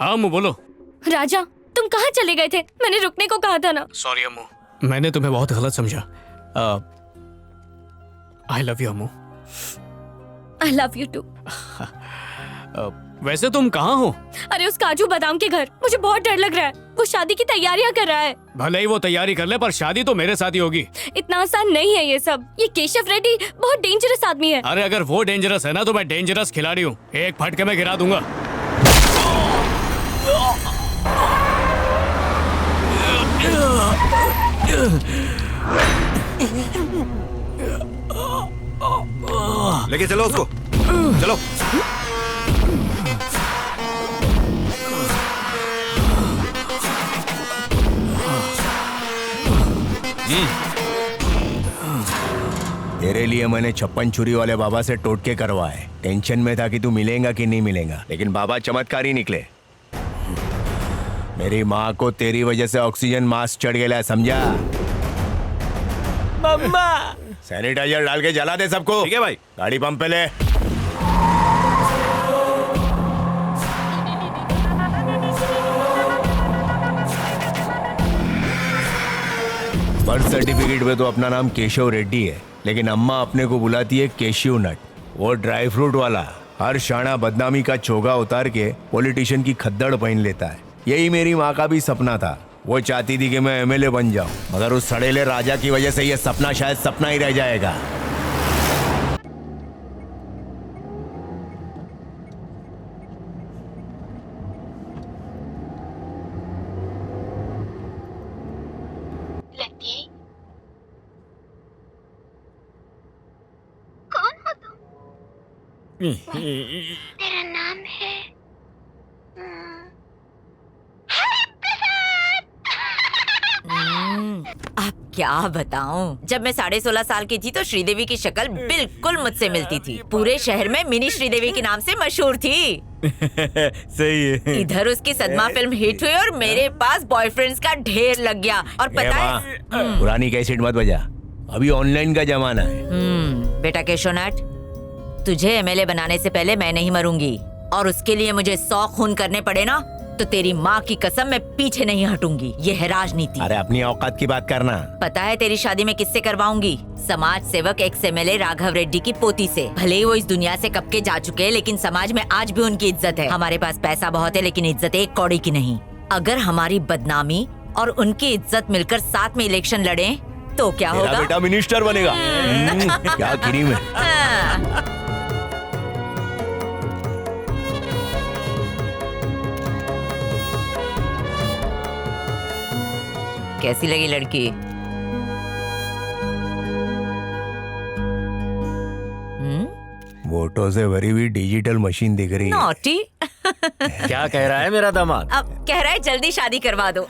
हाँ अम्मू बोलो। राजा, तुम कहाँ चले गए थे? मैंने रुकने को कहा था ना। सॉरी अम्मू, मैंने तुम्हें बहुत गलत समझा। I love you Ammu. I love you too. वैसे तुम कहाँ हो? अरे उस काजू बादाम के घर। मुझे बहुत डर लग रहा है। वो शादी की तैयारियां कर रहा है। भले ही वो तैयारी कर ले, पर शादी तो मेरे साथ ही होगी। इतना आसान नहीं है ये सब। ये केशव रेड्डी बहुत डेंजरस आदमी है। अरे अगर वो डेंजरस है ना, तो मैं डेंजरस खिलाड़ी हूँ। एक फटके में गिरा दूंगा। लेके चलो उसको, चलो। तेरे लिए मैंने 56 छुरी वाले बाबा से टोटके करवाए। टेंशन में था कि तू मिलेगा कि नहीं मिलेगा, लेकिन बाबा चमत्कारी निकले। मेरी माँ को तेरी वजह से ऑक्सीजन मास्क चढ़ गया, समझा? मम्मा, सैनिटाइजर डाल के जला दे सबको। ठीक है भाई। गाड़ी पंप पे ले। बर्थ सर्टिफिकेट पे तो अपना नाम केशव रेड्डी है, लेकिन अम्मा अपने को बुलाती है केशव नट। वो ड्राई फ्रूट वाला हर शाना बदनामी का चोगा उतार के पॉलिटिशियन की खद्दड़ पहन लेता है। यही मेरी माँ का भी सपना था। वो चाहती थी कि मैं एमएलए बन जाऊं, मगर उस सड़ेले राजा की वजह से ये सपना शायद सपना ही रह जाएगा। लकी, कौन हो तुम? तेरा नाम है अब क्या बताऊं, जब मैं 16.5 साल की थी तो श्रीदेवी की शक्ल बिल्कुल मुझसे मिलती थी। पूरे शहर में मिनी श्रीदेवी के नाम से मशहूर थी। सही है। इधर उसकी सदमा फिल्म हिट हुई और मेरे पास बॉयफ्रेंड्स का ढेर लग गया। और पता है, पुरानी कैसेट मत बजा, अभी ऑनलाइन का जमाना है। बेटा केशोनाथ, तुझे एमएलए बनाने से पहले मैं नहीं मरूंगी, और उसके लिए मुझे 100 खून करने पड़े ना, तो तेरी माँ की कसम मैं पीछे नहीं हटूंगी। ये है राजनीति। अरे अपनी औकात की बात करना। पता है तेरी शादी में किससे करवाऊंगी? समाज सेवक एक्स एमएलए राघव रेड्डी की पोती से। भले ही वो इस दुनिया से कब के जा चुके हैं, लेकिन समाज में आज भी उनकी इज्जत है। हमारे पास पैसा बहुत है, लेकिन इज्जत एक कौड़ी की नहीं। अगर हमारी बदनामी और उनकी इज्जत मिलकर साथ में इलेक्शन लड़े तो क्या तेरा होगा? बेटा मिनिस्टर बनेगा। क्या क्रीम है। कैसी लगी लड़की? वोटों से भरी हुई डिजिटल मशीन दिख रही है। नॉटी। क्या कह रहा है मेरा दामाद? अब कह रहा है जल्दी शादी करवा दो।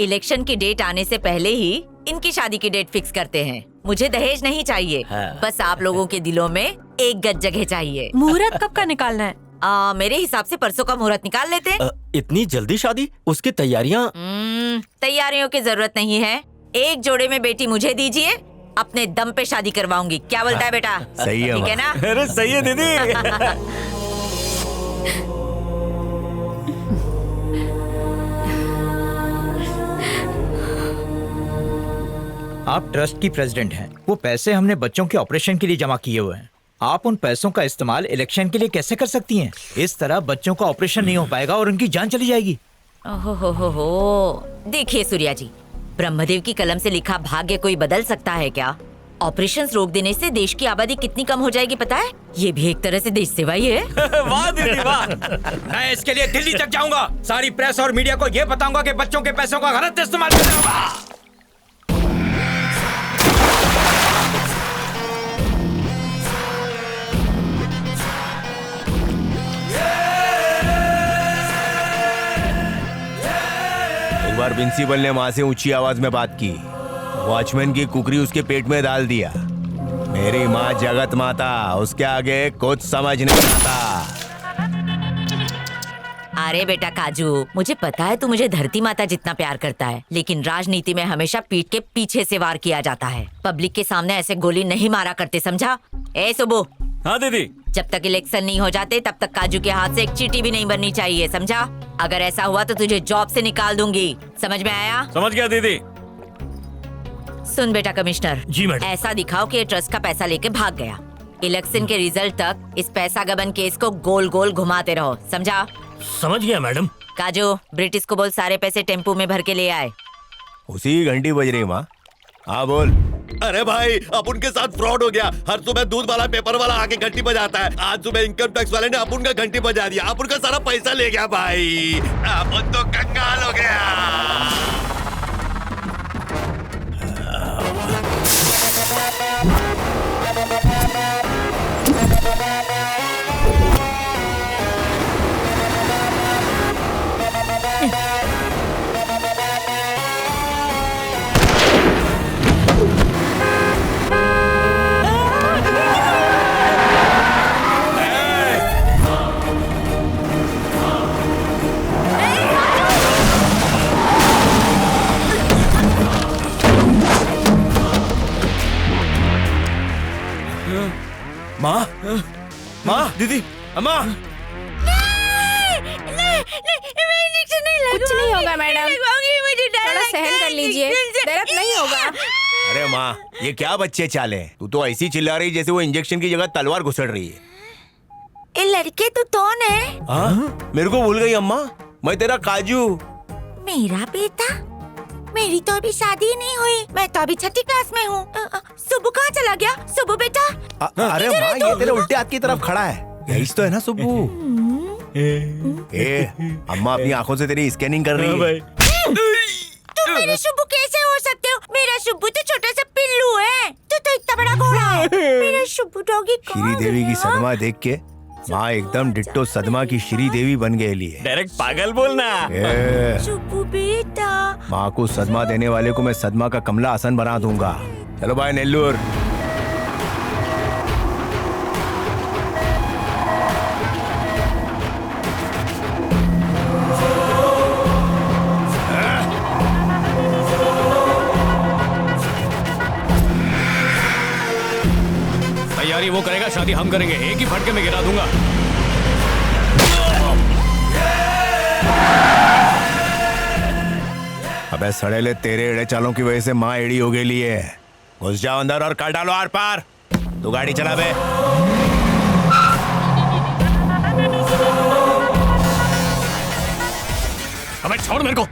इलेक्शन की डेट आने से पहले ही इनकी शादी की डेट फिक्स करते हैं। मुझे दहेज नहीं चाहिए, बस आप लोगों के दिलों में एक गज जगह चाहिए। मुहूर्त कब का निकालना है? मेरे हिसाब से परसों का मुहूर्त निकाल लेते हैं। इतनी जल्दी शादी? उसकी तैयारियां? तैयारियों की जरूरत नहीं है। एक जोड़े में बेटी मुझे दीजिए, अपने दम पे शादी करवाऊंगी। क्या बोलता है बेटा? सही है, ठीक है ना? अरे सही है दीदी। आप ट्रस्ट की प्रेसिडेंट हैं। वो पैसे हमने बच्चों के ऑपरेशन के लिए जमा किए हुए हैं। आप उन पैसों का इस्तेमाल इलेक्शन के लिए कैसे कर सकती हैं? इस तरह बच्चों का ऑपरेशन नहीं हो पाएगा और उनकी जान चली जाएगी। ओहो, देखिए सूर्या जी, ब्रह्मदेव की कलम से लिखा भाग्य कोई बदल सकता है क्या? ऑपरेशंस रोक देने से देश की आबादी कितनी कम हो जाएगी पता है? ये भी एक तरह से देश सेवा ही है। वाह दीदी वाह। मैं इसके लिए दिल्ली तक जाऊंगा। सारी प्रेस और मीडिया को ये बताऊंगा कि बच्चों के पैसों का गलत इस्तेमाल कैसे होगा। एक बार प्रिंसिपल ने माँ से ऊंची आवाज में बात की। वॉचमैन की कुकरी उसके पेट में डाल दिया। मेरी माँ जगत माता, उसके आगे कुछ समझ नहीं आता। अरे बेटा काजू, मुझे पता है तू मुझे धरती माता जितना प्यार करता है, लेकिन राजनीति में हमेशा पीठ के पीछे से वार किया जाता है। पब्लिक के सामने ऐसे गोली नहीं मारा करते, समझा? ए सुबो। हाँ दीदी। जब तक इलेक्शन नहीं हो जाते तब तक काजू के हाथ से एक चींटी भी नहीं बननी चाहिए, समझा? अगर ऐसा हुआ तो तुझे जॉब से निकाल दूंगी, समझ में आया? समझ गया दीदी। सुन बेटा कमिश्नर, जी मैडम। ऐसा दिखाओ कि ये ट्रस्ट का पैसा लेके भाग गया। इलेक्शन के रिजल्ट तक इस पैसा गबन केस को गोल गोल घुमाते रहो, समझा? समझ गया मैडम। काजू, ब्रिटिश को बोल सारे पैसे टेम्पू में भर के ले आए। उसी घंटी बज रही माँ। हाँ बोल। अरे भाई, अब उनके साथ फ्रॉड हो गया। हर सुबह दूध वाला पेपर वाला आके घंटी बजाता है। आज सुबह इनकम टैक्स वाले ने अपन का घंटी बजा दिया। अपन का सारा पैसा ले गया भाई। अपन तो कंगाल हो गया। माँ, माँ, दीदी, अम्मा। कुछ नहीं होगा मैडम, थोड़ा सहन कर लीजिए, दर्द नहीं होगा। अरे माँ, ये क्या बच्चे चाले हैं? तू तो ऐसी चिल्ला रही जैसे वो इंजेक्शन की जगह तलवार घुसड़ रही है। ये लड़के तू कौन है? हाँ? मेरे को भूल गई अम्मा, मैं तेरा काजू। मेरा बेटा? मेरी तो अभी शादी नहीं हुई, मैं तो अभी छठी क्लास में हूँ। सुबु कहाँ चला गया? सुबु बेटा? अरे माँ, ये तेरे उल्टे हाथ की तरफ खड़ा है। यही तो है ना सुब्बू? अम्मा अपनी आंखों से तेरी स्कैनिंग कर रही है। तुम मेरे शुभू कैसे हो सकते हो? मेरा शुभू तो छोटा सा पिल्लू है, तू तो इतना बड़ा घोड़ा है। मेरा शुभू डॉगी श्री देवी की सदमा देख के माँ एकदम डिट्टो सदमा की श्री देवी बन गई है। डायरेक्ट पागल बोलना। शुभू बेटा। माँ को सदमा देने वाले को मैं सदमा का कमला आसन बना दूंगा। चलो भाई नेल्लूर। तैयारी वो करेगा, शादी हम करेंगे। एक ही फटके में गिरा दूंगा। अबे सड़ेले, तेरे एड़े चालों की वजह से माँ एड़ी हो गई है। घुस जाओ अंदर और काट डालो आर पार। तू गाड़ी चला बे। अबे छोड़ मेरे को।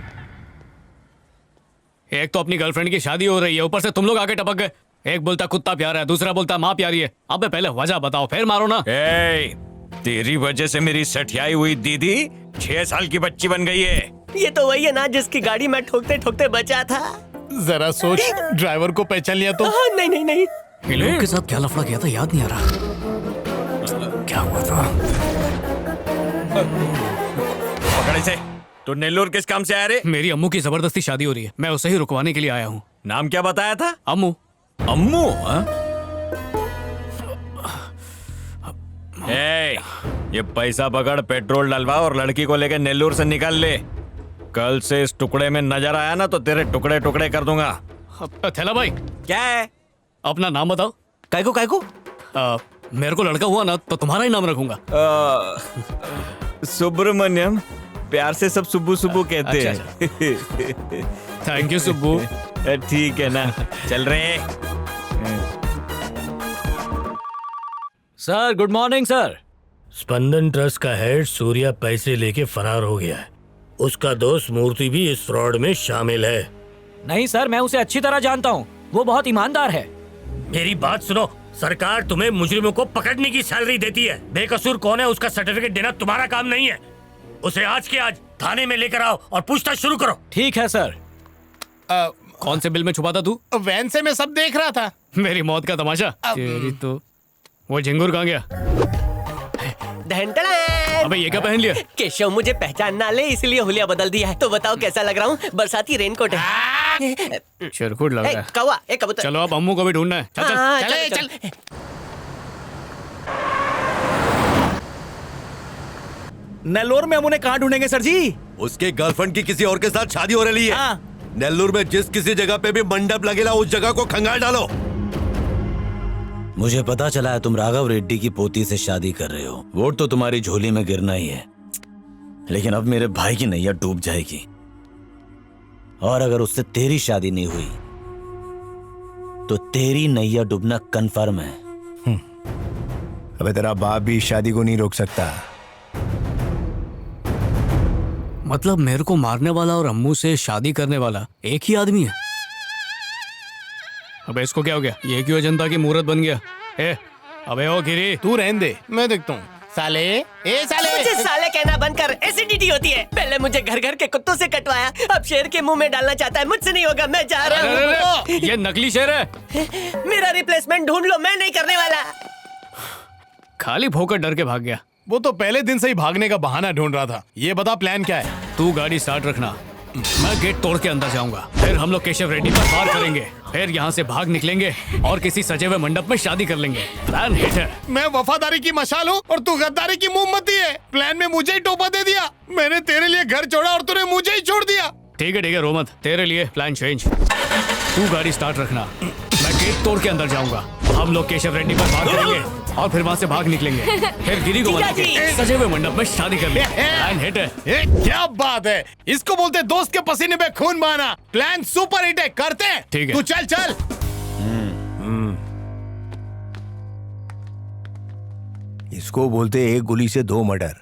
एक तो अपनी गर्लफ्रेंड की शादी हो रही है, ऊपर से तुम लोग आके टपक गए। एक बोलता कुत्ता प्यारा है, दूसरा बोलता माँ प्यारी है। अबे पहले वजह बताओ, फिर मारो ना। तेरी वजह से मेरी सठियाई हुई दीदी 6 साल की बच्ची बन गई है। ये तो वही है ना जिसकी गाड़ी में ठोकते ठोकते बचा था। जरा सोच, ड्राइवर को पहचान लिया तो? नहीं नहीं नहीं, इन लोगों के साथ क्या लफड़ा किया था याद नहीं आ रहा। क्या हुआ था? पकड़े से। तो नेल्लोर किस काम से आया रे? मेरी अम्मू की जबरदस्ती शादी हो रही है, मैं उसे ही रुकवाने के लिए आया हूँ। नाम क्या बताया था? अम्मू। अम्मू? ये पैसा पकड़, पेट्रोल डलवा और लड़की को लेकर नेल्लोर से निकल ले। कल से इस टुकड़े में नजर आया ना तो तेरे टुकड़े टुकड़े कर दूंगा। थैला भाई, क्या है? अपना नाम बताओ। कायको कायको? मेरे को लड़का हुआ ना तो तुम्हारा ही नाम रखूंगा। सुब्रमण्यम, प्यार से सब सुब्बू सुब्बू कहते अच्छा, हैं। Thank you Subbu. ठीक है ना, चल रहे। Sir good morning sir. Spandan trust का हेड सूर्या पैसे लेके फरार हो गया है। उसका दोस्त मूर्ति भी इस फ्रॉड में शामिल है। नहीं सर, मैं उसे अच्छी तरह जानता हूँ, वो बहुत ईमानदार है। मेरी बात सुनो, सरकार तुम्हें मुजरिमों को पकड़ने की सैलरी देती है। बेकसूर कौन है उसका सर्टिफिकेट देना तुम्हारा काम नहीं है। उसे आज के आज थाने में लेकर आओ और पूछताछ शुरू करो। ठीक है सर। कौन से बिल में छुपा था तू? वैन से मैं सब देख रहा था। मेरी मौत का तमाशा। तेरी तो। वो झिंगुर कहाँ गया? अबे ये क्या पहन लिया? केशव मुझे पहचान ना ले इसलिए हुलिया बदल दिया है। तो बताओ कैसा लग रहा हूँ? बरसाती रेनकोट है। चिरकुट लग रहा है। कौवा, एक कबूतर। चलो अब अम्मू को भी ढूंढना है। चल चल चल। नेल्लोर में हम उन्हें कहाँ ढूंढेंगे सर जी? उसके गर्लफ्रेंड की किसी और के साथ शादी हो रही है। नेल्लूर में जिस किसी जगह पे भी मंडप लगेगा उस जगह को खंगाल डालो। मुझे पता चला है तुम राघव रेड्डी की पोती से शादी कर रहे हो। वोट तो तुम्हारी झोली में गिरना ही है। लेकिन अब मेरे भाई की नैया डूब जाएगी, और अगर उससे तेरी शादी नहीं हुई तो तेरी नैया डूबना कन्फर्म है। अबे तेरा बाप भी इस शादी को नहीं रोक सकता। मतलब मेरे को मारने वाला और अम्मू से शादी करने वाला एक ही आदमी है? अबे इसको क्या हो गया? ये क्यों जनता की मूर्त बन गया? अबे ओ गिरी, तू रहने दे, मैं देखता हूँ। साले, ए साले। मुझे साले कहना बंद कर, एसिडिटी होती है। पहले मुझे घर घर के कुत्तों से कटवाया, अब शेर के मुंह में डालना चाहता है। मुझसे नहीं होगा, मैं जा रहा हूँ। ये नकली शेर है। मेरा रिप्लेसमेंट ढूंढ लो, मैं नहीं करने वाला। खाली भोकर डर के भाग गया। वो तो पहले दिन से ही भागने का बहाना ढूंढ रहा था। ये बता प्लान क्या है? तू गाड़ी स्टार्ट रखना, मैं गेट तोड़ के अंदर जाऊंगा, फिर हम लोग केशव रेड्डी पर फायर करेंगे, फिर यहाँ से भाग निकलेंगे और किसी सजे हुए मंडप में शादी कर लेंगे। प्लान हिट है। मैं वफादारी की मशाल हूँ और तू गद्दारी की मोमबत्ती है। प्लान में मुझे ही टोपा दे दिया। मैंने तेरे लिए घर छोड़ा और तूने मुझे ही छोड़ दिया। ठीक है रो मत, तेरे लिए प्लान चेंज। तू गाड़ी स्टार्ट रखना, मैं गेट तोड़ के अंदर जाऊंगा, हम लोग केशव रेड्डी पर फायर करेंगे और फिर वहाँ से भाग निकलेंगे, फिर गिरी को बुलाएंगे, सजे हुए मंडप में शादी कर लेंगे। प्लान हिट है। क्या बात है, इसको बोलते दोस्त के पसीने में खून बहाना। प्लान सुपर हिट है, करते हैं। ठीक है, तू चल चल। इसको बोलते एक गोली से 2 मर्डर,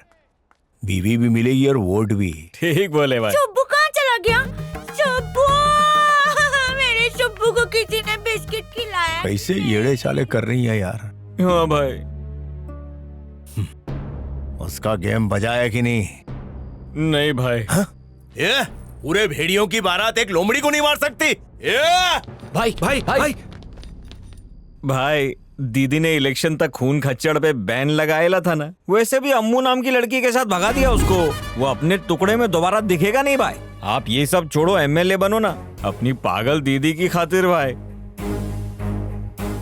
बीवी भी मिलेगी और वोट भी। ठीक बोले भाई। शुब्बू कहाँ चला गया? शुब्बू, मेरे शुब्बू को किसी ने बिस्किट खिलाया। कैसे येड़े चाले कर रही है यार। हाँ भाई। उसका गेम बजाया कि नहीं? नहीं भाई। ये पूरे भेड़ियों की बारात एक लोमड़ी को नहीं मार सकती। भाई भाई भाई भाई, दीदी ने इलेक्शन तक खून खच्चड़ पे बैन लगाया था ना, वैसे भी अम्मू नाम की लड़की के साथ भगा दिया उसको। वो अपने टुकड़े में दोबारा दिखेगा नहीं भाई। आप ये सब छोड़ो, एमएलए बनो ना अपनी पागल दीदी की खातिर भाई।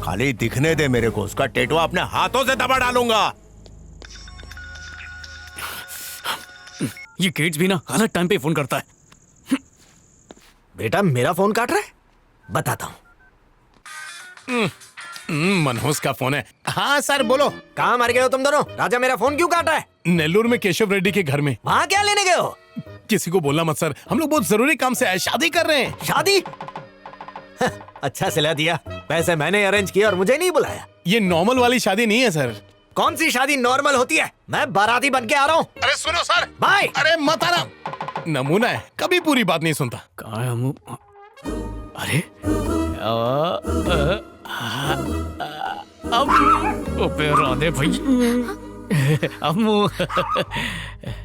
खाली दिखने दे मेरे को, उसका टेटवा अपने हाथों से दबा डालूंगा। ये गेट्स भी ना गलत टाइम पे फोन करता है। बेटा मेरा फोन काट रहा है, बताता हूँ। मनहूस का फोन है। हाँ सर बोलो। कहाँ मर गए हो तुम दोनों? राजा मेरा फोन क्यों काट रहा है? नेल्लूर में केशव रेड्डी के घर में। वहाँ क्या लेने गए हो? किसी को बोलना मत सर, हम लोग बहुत जरूरी काम से आए, शादी कर रहे हैं। शादी? अच्छा सिला दिया, पैसे मैंने अरेंज किया और मुझे नहीं बुलाया। ये नॉर्मल वाली शादी नहीं है सर। कौन सी शादी नॉर्मल होती है? मैं बाराती बन के आ रहा हूँ। अरे सुनो सर। भाई अरे मत आना, नमूना है, कभी पूरी बात नहीं सुनता। कहाँ है अम्मू? अरे राधे भाई, अम्मू।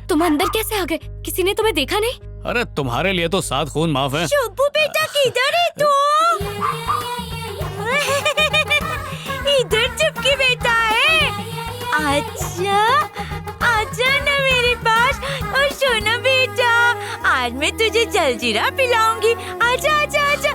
तुम अंदर कैसे आ गए? किसी ने तुम्हें देखा नहीं? अरे तुम्हारे लिए तो 7 खून माफ है। शुब्बू बेटा किधर है तू? इधर चुपकी बेटा है। अच्छा आजा ना मेरे पास और सोना बेटा, आज मैं तुझे जलजीरा पिलाऊंगी। आजा आजा आजा।